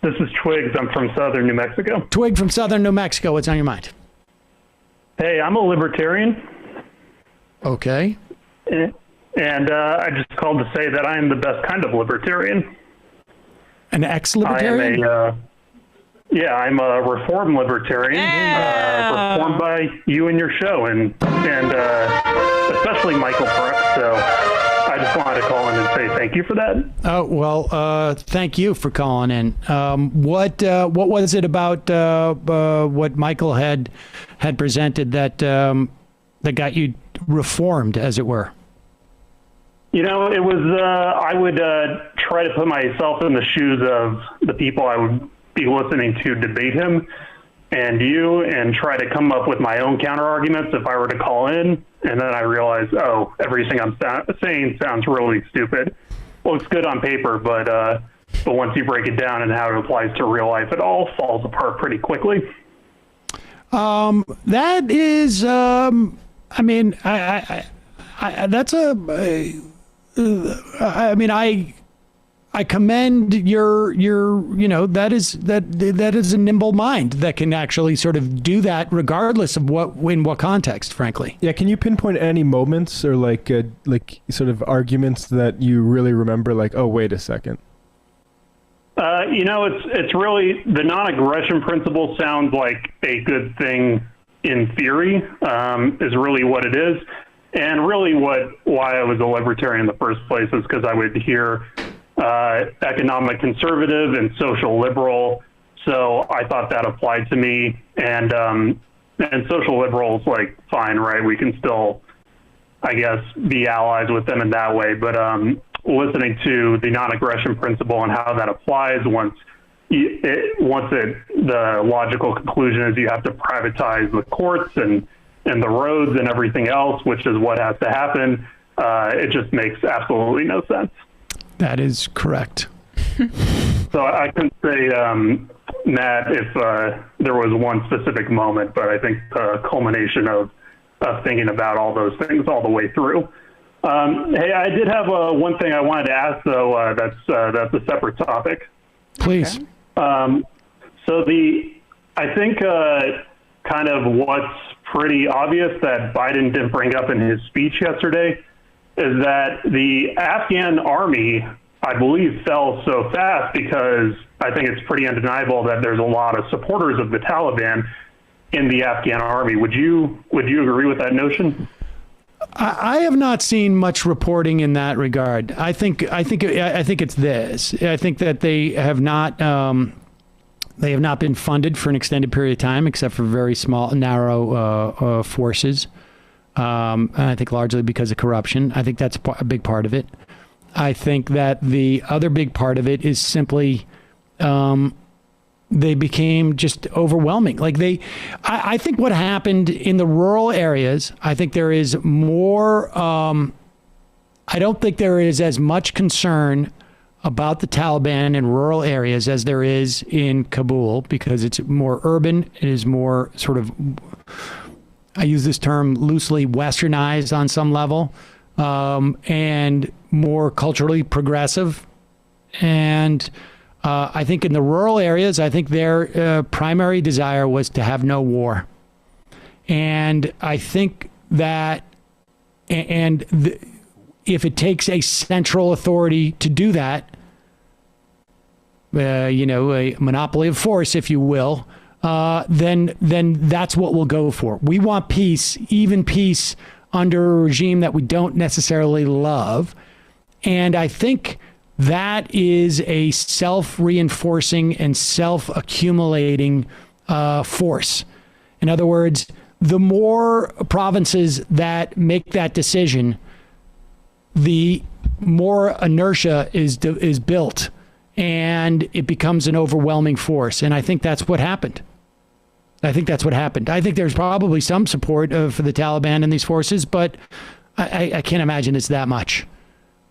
This is Twigs. I'm from southern New Mexico. Twig from southern New Mexico. What's on your mind? Hey, I'm a libertarian. Okay. And I just called to say that I am the best kind of libertarian. An ex-libertarian? I'm a reformed libertarian, reformed by you and your show, and especially Michael Perez. So I just wanted to call in and say thank you for that. Oh, well, thank you for calling in. What was it about what Michael had presented that got you reformed, as it were? You know, it was, I would try to put myself in the shoes of the people I would be listening to debate him and you, and try to come up with my own counter arguments if I were to call in. And then I realized, everything I'm saying sounds really stupid. Looks good on paper, but once you break it down and how it applies to real life, it all falls apart pretty quickly. That is, I mean, that's I commend your that is a nimble mind that can actually sort of do that regardless of in what context, frankly. Yeah, can you pinpoint any moments or like sort of arguments that you really remember, like, oh, wait a second? It's really, the non-aggression principle sounds like a good thing in theory, is really what it is. And really why I was a libertarian in the first place is because I would hear economic conservative and social liberal. So I thought that applied to me. And social liberals, like, fine, right? We can still, I guess, be allies with them in that way. But listening to the non-aggression principle and how that applies the logical conclusion is you have to privatize the courts and the roads and everything else, which is what has to happen. It just makes absolutely no sense. That is correct. So I couldn't say, Matt, if there was one specific moment, but I think the culmination of thinking about all those things all the way through. Hey, I did have one thing I wanted to ask, though. That's a separate topic. Please. Okay. I think kind of what's pretty obvious that Biden didn't bring up in his speech yesterday is that the Afghan army, I believe, fell so fast because I think it's pretty undeniable that there's a lot of supporters of the Taliban in the Afghan army. Would you agree with that notion? I have not seen much reporting in that regard. I think it's this. I think that they have not been funded for an extended period of time, except for very small, narrow forces. I think largely because of corruption. I think that's a big part of it. I think that the other big part of it is simply they became just overwhelming. I think what happened in the rural areas, I think there is more, I don't think there is as much concern about the Taliban in rural areas as there is in Kabul, because it's more urban. It is more sort of, I use this term loosely, westernized on some level, and more culturally progressive. And I think in the rural areas, I think their primary desire was to have no war. And I think that, if it takes a central authority to do that, a monopoly of force, if you will, then that's what we'll go for. We want peace, even peace under a regime that we don't necessarily love. And I think that is a self-reinforcing and self-accumulating force. In other words, the more provinces that make that decision, the more inertia is built, and it becomes an overwhelming force. And I think that's what happened. I think there's probably some support for the Taliban and these forces, but I can't imagine it's that much.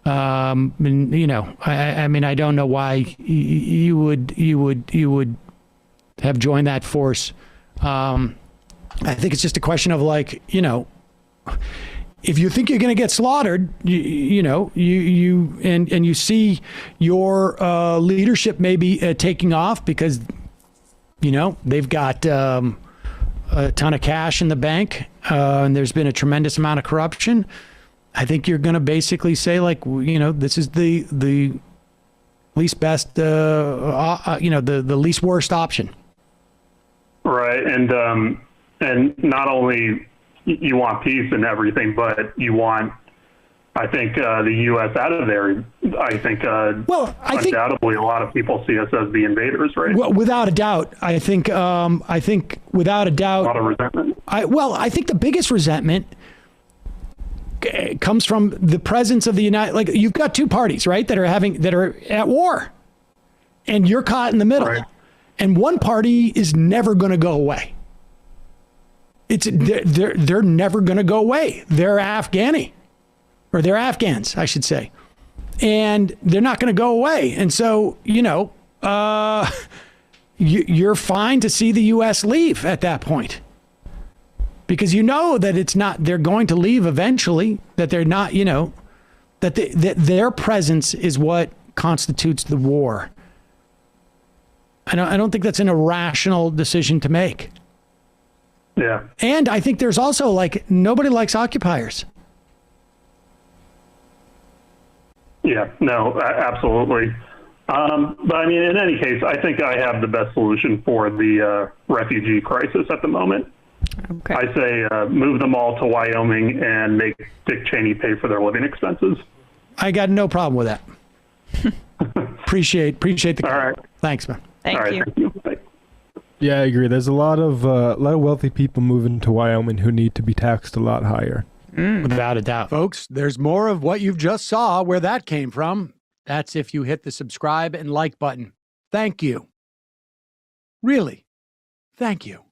I mean, I don't know why you would have joined that force. I think it's just a question of if you think you're going to get slaughtered, you see your leadership maybe taking off because, they've got a ton of cash in the bank and there's been a tremendous amount of corruption. I think you're going to basically say, like, this is the least best, the least worst option. Right. And not only you want peace and everything, but you want, I think, the U.S. out of there. I think, undoubtedly, a lot of people see us as the invaders, right? Well, without a doubt. I think without a doubt. A lot of resentment. I think the biggest resentment comes from the presence of the United. Like, you've got two parties, right, that are at war, and you're caught in the middle, right. And one party is never going to go away. They're never going to go away. They're Afghani, or they're Afghans, I should say, and they're not going to go away. And so, you're fine to see the U.S. leave at that point, because that it's not. They're going to leave eventually. That they're not. That their presence is what constitutes the war. I don't think that's an irrational decision to make. Yeah. And I think there's also, like, nobody likes occupiers. Yeah, no, absolutely. But I mean, in any case, I think I have the best solution for the refugee crisis at the moment. Okay. I say move them all to Wyoming and make Dick Cheney pay for their living expenses. I got no problem with that. Appreciate the all right. Thanks, man. Thank you. Thank you. Thanks. Yeah, I agree. There's a lot of wealthy people moving to Wyoming who need to be taxed a lot higher. Without a doubt. Folks, there's more of what you've just saw where that came from. That's if you hit the subscribe and like button. Thank you. Really, thank you.